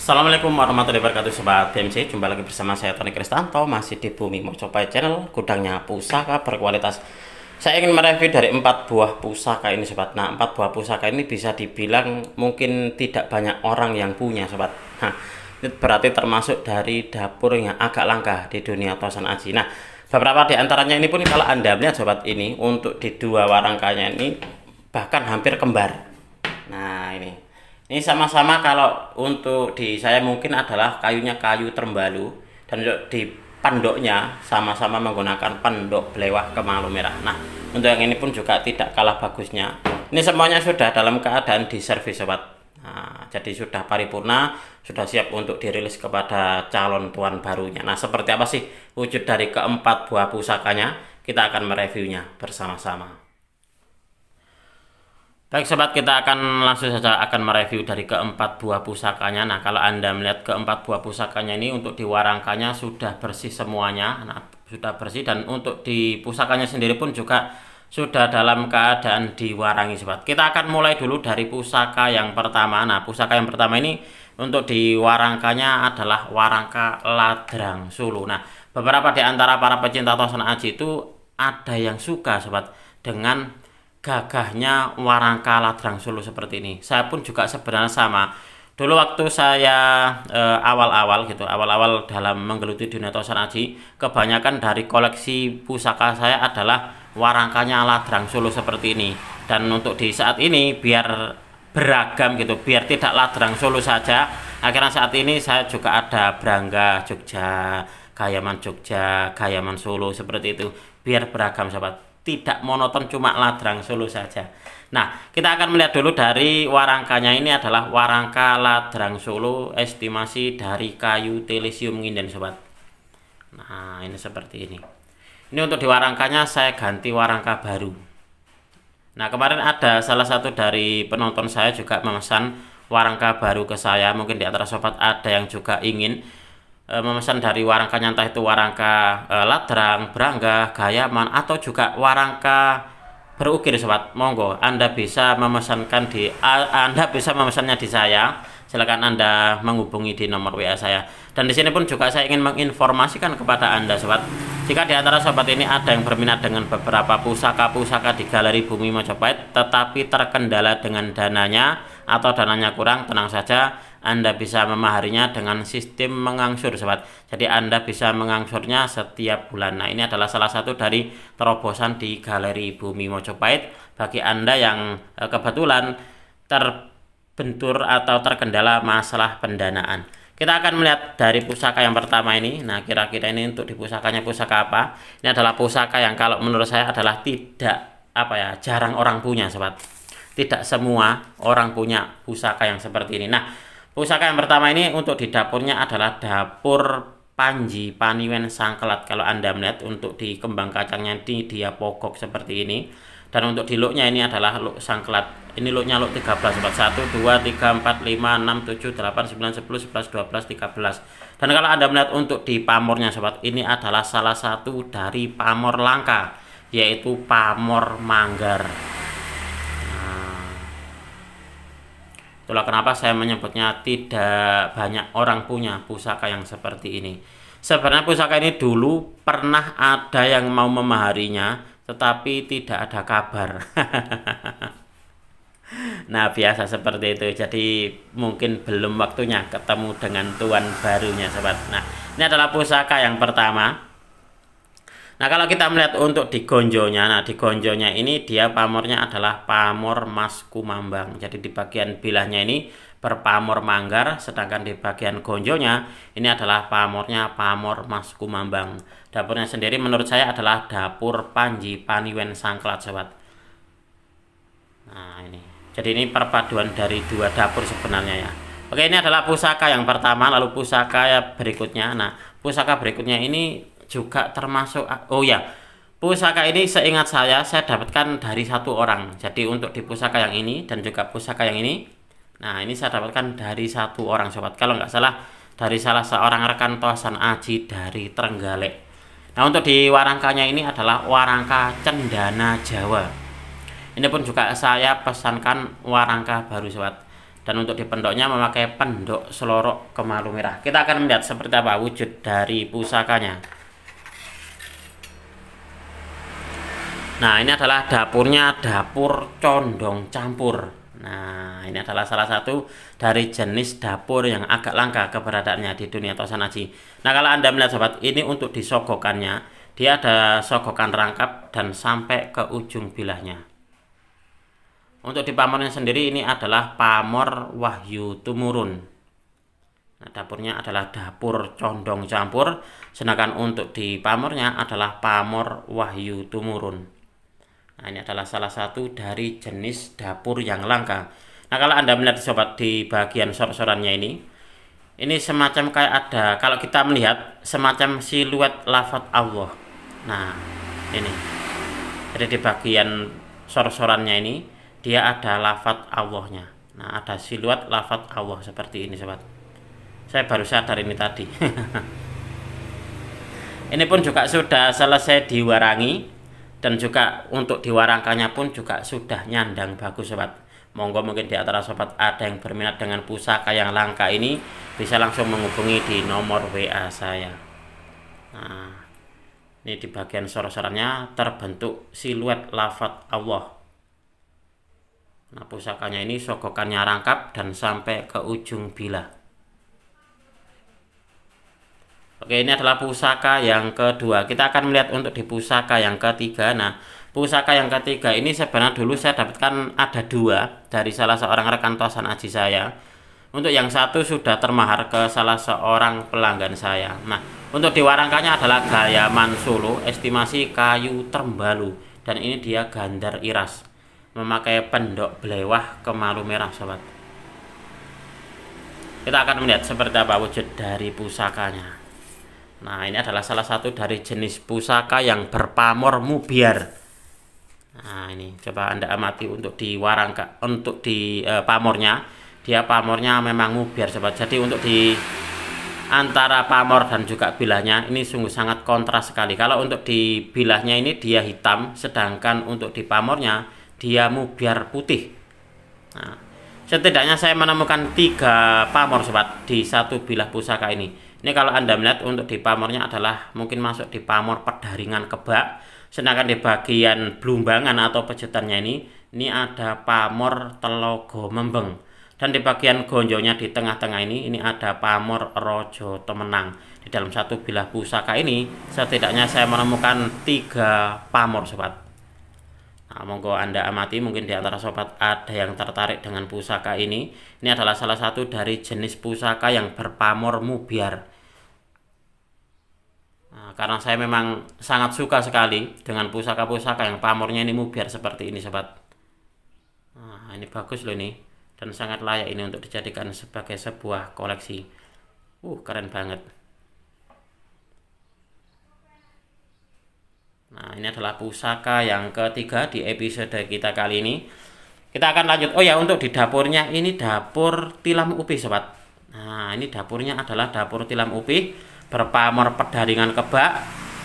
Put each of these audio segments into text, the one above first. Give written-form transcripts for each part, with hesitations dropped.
Assalamualaikum warahmatullahi wabarakatuh Sobat BMC. Jumpa lagi bersama saya Tony Kristanto, masih di Bumi Mojopahit Channel, gudangnya pusaka berkualitas. Saya ingin mereview dari 4 buah pusaka ini Sobat. Nah, 4 buah pusaka ini bisa dibilang mungkin tidak banyak orang yang punya Sobat. Nah, itu berarti termasuk dari dapur yang agak langka di dunia tosan aji. Nah, beberapa di antaranya ini pun kalau Anda melihat Sobat, ini untuk di dua warangkanya ini bahkan hampir kembar. Nah, ini sama-sama, kalau untuk di saya mungkin adalah kayunya kayu termbalu, dan untuk di pandoknya sama-sama menggunakan pendok belewah kemalu merah. Nah, untuk yang ini pun juga tidak kalah bagusnya. Ini semuanya sudah dalam keadaan diservis Sobat. Nah, jadi sudah paripurna, sudah siap untuk dirilis kepada calon tuan barunya. Nah, seperti apa sih wujud dari keempat buah pusakanya? Kita akan mereviewnya bersama-sama. Baik Sobat, kita akan langsung saja akan mereview dari keempat buah pusakanya. Nah, kalau Anda melihat keempat buah pusakanya ini, untuk di warangkanya sudah bersih semuanya. Nah, sudah bersih, dan untuk di pusakanya sendiri pun juga sudah dalam keadaan diwarangi Sobat. Kita akan mulai dulu dari pusaka yang pertama. Nah, pusaka yang pertama ini untuk di warangkanya adalah warangka Ladrang Sulu. Nah, beberapa di antara para pecinta tosan aji itu ada yang suka Sobat dengan gagahnya warangka Ladrang Sulu seperti ini. Saya pun juga sebenarnya sama. Dulu waktu saya awal-awal dalam menggeluti dunia tosan aji, kebanyakan dari koleksi pusaka saya adalah warangkanya Ladrang Sulu seperti ini. Dan untuk di saat ini biar beragam gitu, biar tidak Ladrang Sulu saja, akhirnya saat ini saya juga ada Brangga Jogja, Gayaman Jogja, Gayaman Solo, seperti itu, biar beragam Sobat, tidak monoton cuma Ladrang Sulu saja. Nah, kita akan melihat dulu dari warangkanya. Ini adalah warangka Ladrang Sulu estimasi dari kayu Telesium nginden Sobat. Nah, ini seperti ini. Ini untuk di warangkanya saya ganti warangka baru. Nah, kemarin ada salah satu dari penonton saya juga memesan warangka baru ke saya. Mungkin di antara Sobat ada yang juga ingin memesan dari warangkanya, entah itu warangka Ladrang, Brangga, Gayaman, atau juga warangka berukir Sobat. Monggo Anda bisa memesankan Anda bisa memesannya di saya. Silakan Anda menghubungi di nomor WA saya. Dan di sini pun juga saya ingin menginformasikan kepada Anda Sobat, jika di antara Sobat ini ada yang berminat dengan beberapa pusaka-pusaka di Galeri Bumi Mojopahit tetapi terkendala dengan dananya atau dananya kurang, tenang saja, Anda bisa memaharinya dengan sistem mengangsur Sobat. Jadi Anda bisa mengangsurnya setiap bulan. Nah, ini adalah salah satu dari terobosan di Galeri Bumi Mojopahit bagi Anda yang kebetulan terbentur atau terkendala masalah pendanaan. Kita akan melihat dari pusaka yang pertama ini. Nah, kira-kira ini untuk di pusakanya pusaka apa? Ini adalah pusaka yang kalau menurut saya adalah tidak jarang orang punya Sobat. Tidak semua orang punya pusaka yang seperti ini. Nah, pusaka yang pertama ini untuk di dapurnya adalah dapur Panji Paniwen Sangkelat. Kalau Anda melihat untuk di kembang kacangnya ini dia pokok seperti ini. Dan untuk di looknya ini adalah look sangkelat. Ini looknya look 13 Sobat. 1, 2, 3, 4, 5, 6, 7, 8, 9, 10, 11, 12, 13. Dan kalau Anda melihat untuk di pamornya Sobat, ini adalah salah satu dari pamor langka, yaitu pamor manggar. Itulah kenapa saya menyebutnya tidak banyak orang punya pusaka yang seperti ini. Sebenarnya pusaka ini dulu pernah ada yang mau memaharinya, tetapi tidak ada kabar. Nah, biasa seperti itu. Jadi mungkin belum waktunya ketemu dengan tuan barunya Sobat. Nah, ini adalah pusaka yang pertama. Nah, kalau kita melihat untuk di gonjonya, nah di gonjonya ini dia pamornya adalah pamor Mas Kumambang. Jadi di bagian bilahnya ini berpamor manggar, sedangkan di bagian gonjonya ini adalah pamornya pamor Mas Kumambang. Dapurnya sendiri menurut saya adalah dapur Panji Paniwen Sangkelat Sobat. Nah, ini. Jadi ini perpaduan dari dua dapur sebenarnya ya. Oke, ini adalah pusaka yang pertama, lalu pusaka berikutnya. Nah, pusaka berikutnya ini juga termasuk, pusaka ini seingat saya dapatkan dari satu orang. Jadi untuk di pusaka yang ini dan juga pusaka yang ini, nah ini saya dapatkan dari satu orang Sobat. Kalau nggak salah dari salah seorang rekan tosan aji dari Trenggalek. Nah, untuk di warangkanya ini adalah warangka Cendana Jawa. Ini pun juga saya pesankan warangka baru Sobat. Dan untuk di pendoknya memakai pendok selorok kemalu merah. Kita akan melihat seperti apa wujud dari pusakanya. Nah, ini adalah dapurnya, dapur condong campur. Nah, ini adalah salah satu dari jenis dapur yang agak langka keberadaannya di dunia Tosan Aji. Nah, kalau Anda melihat sobat, ini untuk disogokannya, dia ada sogokan rangkap dan sampai ke ujung bilahnya. Untuk di pamornya sendiri ini adalah pamor Wahyu Tumurun. Nah, dapurnya adalah dapur condong campur, sedangkan untuk di pamornya adalah pamor Wahyu Tumurun. Nah, ini adalah salah satu dari jenis dapur yang langka. Nah, kalau Anda melihat sobat di bagian sor-sorannya ini semacam kayak ada, kalau kita melihat semacam siluet lafaz Allah. Nah, ini. Jadi di bagian sor-sorannya ini dia ada lafaz Allahnya. Nah, ada siluet lafaz Allah seperti ini sobat. Saya baru sadar ini tadi. Ini pun juga sudah selesai diwarangi. Dan juga untuk diwarangkannya pun juga sudah nyandang bagus sobat. Monggo mungkin di antara sobat ada yang berminat dengan pusaka yang langka ini, bisa langsung menghubungi di nomor WA saya. Nah, ini di bagian sor-sorannya terbentuk siluet lafaz Allah. Nah, pusakanya ini sogokannya rangkap dan sampai ke ujung bilah. Oke, ini adalah pusaka yang kedua. Kita akan melihat untuk di pusaka yang ketiga. Nah, pusaka yang ketiga ini sebenarnya dulu saya dapatkan ada dua dari salah seorang rekan Tosan Aji saya. Untuk yang satu sudah termahar ke salah seorang pelanggan saya. Nah, untuk diwarangkannya adalah Gayaman Solo, estimasi kayu Trembalu. Dan ini dia gandar iras, memakai pendok belewah kemalu merah sobat. Kita akan melihat seperti apa wujud dari pusakanya. Nah, ini adalah salah satu dari jenis pusaka yang berpamor mubiar. Nah, ini coba Anda amati untuk di pamornya. Dia pamornya memang mubiar sobat. Jadi untuk di antara pamor dan juga bilahnya ini sungguh sangat kontras sekali. Kalau untuk di bilahnya ini dia hitam, sedangkan untuk di pamornya dia mubiar putih. Nah, setidaknya saya menemukan 3 pamor sobat di satu bilah pusaka ini. Ini kalau Anda melihat untuk di pamornya adalah mungkin masuk di pamor Pedaringan Kebak. Sedangkan di bagian Blumbangan atau pejutannya ini ada pamor Telogo Membeng. Dan di bagian gonjonya di tengah-tengah ini ada pamor Rojo Temenang. Di dalam satu bilah pusaka ini setidaknya saya menemukan 3 pamor sobat. Nah, monggo Anda amati, mungkin di antara sobat ada yang tertarik dengan pusaka ini. Ini adalah salah satu dari jenis pusaka yang berpamor mubiar. Nah, karena saya memang sangat suka sekali dengan pusaka-pusaka yang pamornya ini mubiar seperti ini sobat. Nah, ini bagus loh ini, dan sangat layak ini untuk dijadikan sebagai sebuah koleksi. Keren banget. Nah, ini adalah pusaka yang ketiga di episode kita kali ini. Kita akan lanjut. Oh ya, untuk di dapurnya ini dapur tilam upi sobat. Nah, ini dapurnya adalah dapur tilam upi berpamor Pedaringan Kebak,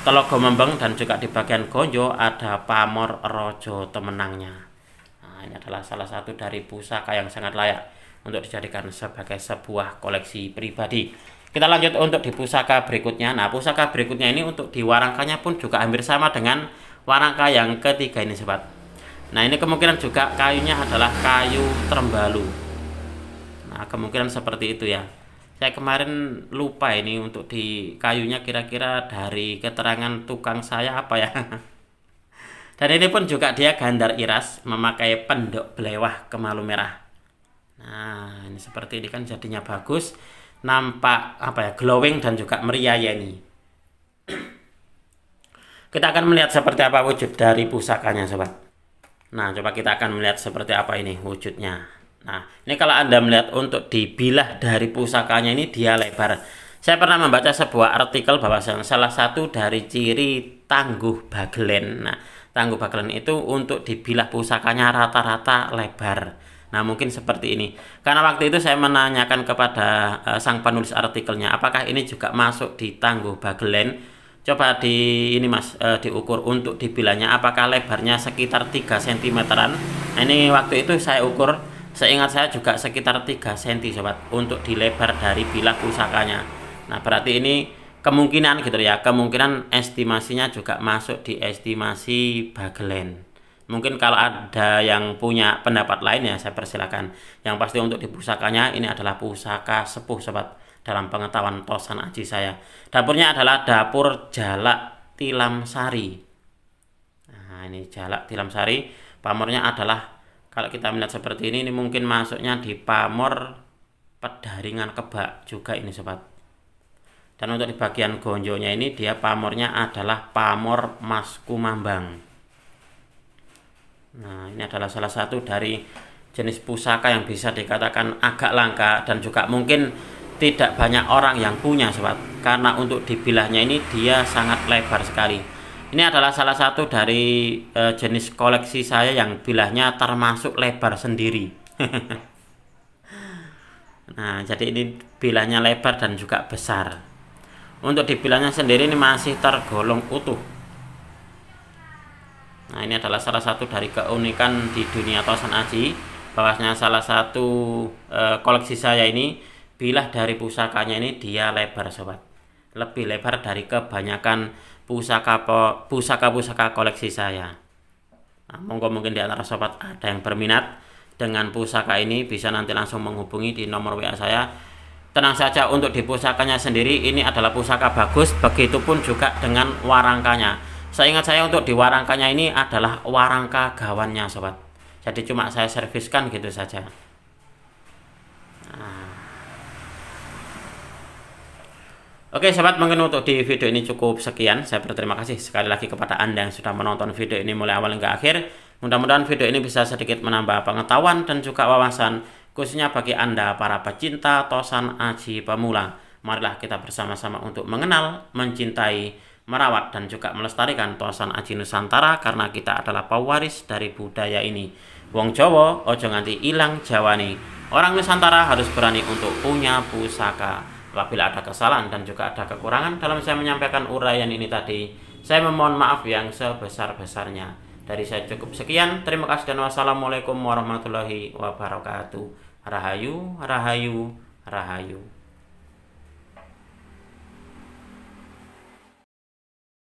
Telogo Membeng, dan juga di bagian gonjo ada pamor Rojo Temenangnya. Nah, ini adalah salah satu dari pusaka yang sangat layak untuk dijadikan sebagai sebuah koleksi pribadi. Kita lanjut untuk di pusaka berikutnya. Nah, pusaka berikutnya ini untuk diwarangkannya pun juga hampir sama dengan warangka yang ketiga ini sobat. Nah, ini kemungkinan juga kayunya adalah kayu Trembalu. Nah, kemungkinan seperti itu ya. Saya kemarin lupa ini untuk di kayunya kira-kira dari keterangan tukang saya apa ya. Dan ini pun juga dia gandar iras, memakai pendok belewah kemalu merah. Nah, ini seperti ini kan jadinya bagus. Nampak apa ya, glowing dan juga meriah ya ini. Kita akan melihat seperti apa wujud dari pusakanya sobat. Nah, coba kita akan melihat seperti apa ini wujudnya. Nah, ini kalau Anda melihat untuk dibilah dari pusakanya ini dia lebar. Saya pernah membaca sebuah artikel bahwa salah satu dari ciri tangguh bagelen. Nah, tangguh bagelen itu untuk dibilah pusakanya rata-rata lebar. Nah, mungkin seperti ini. Karena waktu itu saya menanyakan kepada sang penulis artikelnya, apakah ini juga masuk di tangguh bagelen? Coba diukur untuk dibilahnya apakah lebarnya sekitar 3 cm-an. Nah, ini waktu itu saya ukur Seingat saya juga sekitar 3 cm sobat untuk di lebar dari bilah pusakanya. Nah berarti ini kemungkinan gitu ya, kemungkinan estimasinya juga masuk di estimasi Bagelen. Mungkin kalau ada yang punya pendapat lain ya saya persilakan. Yang pasti untuk di pusakanya ini adalah pusaka sepuh sobat, dalam pengetahuan Tosan Aji saya. Dapurnya adalah dapur Jalak Tilam Sari. Nah ini Jalak Tilam Sari, pamornya adalah kalau kita melihat seperti ini mungkin masuknya di pamor Pedaringan Kebak juga ini sobat. Dan untuk di bagian gonjonya ini dia pamornya adalah pamor Mas Kumambang. Nah ini adalah salah satu dari jenis pusaka yang bisa dikatakan agak langka dan juga mungkin tidak banyak orang yang punya sobat, karena untuk dibilahnya ini dia sangat lebar sekali. Ini adalah salah satu dari jenis koleksi saya yang bilahnya termasuk lebar sendiri. Nah jadi ini bilahnya lebar dan juga besar. Untuk dibilahnya sendiri ini masih tergolong utuh. Nah ini adalah salah satu dari keunikan di dunia Tosan Aji, bahwasanya salah satu koleksi saya ini bilah dari pusakanya ini dia lebar sobat, lebih lebar dari kebanyakan pusaka koleksi saya. Nah, mungkin di antara sobat ada yang berminat dengan pusaka ini bisa nanti langsung menghubungi di nomor WA saya. Tenang saja, untuk di pusakanya sendiri ini adalah pusaka bagus, begitupun juga dengan warangkanya. Seingat saya untuk di warangkanya ini adalah warangka gawannya sobat, jadi cuma saya serviskan gitu saja. Nah. Oke sobat, mungkin untuk di video ini cukup sekian. Saya berterima kasih sekali lagi kepada Anda yang sudah menonton video ini mulai awal hingga akhir. Mudah-mudahan video ini bisa sedikit menambah pengetahuan dan juga wawasan, khususnya bagi Anda para pecinta Tosan Aji pemula. Marilah kita bersama-sama untuk mengenal, mencintai, merawat dan juga melestarikan Tosan Aji Nusantara, karena kita adalah pewaris dari budaya ini. Wong Jawa ojo nganti ilang Jawani. Orang Nusantara harus berani untuk punya pusaka. Apabila ada kesalahan dan juga ada kekurangan dalam saya menyampaikan uraian ini tadi, saya memohon maaf yang sebesar-besarnya. Dari saya cukup sekian. Terima kasih dan wassalamualaikum warahmatullahi wabarakatuh. Rahayu, rahayu, rahayu.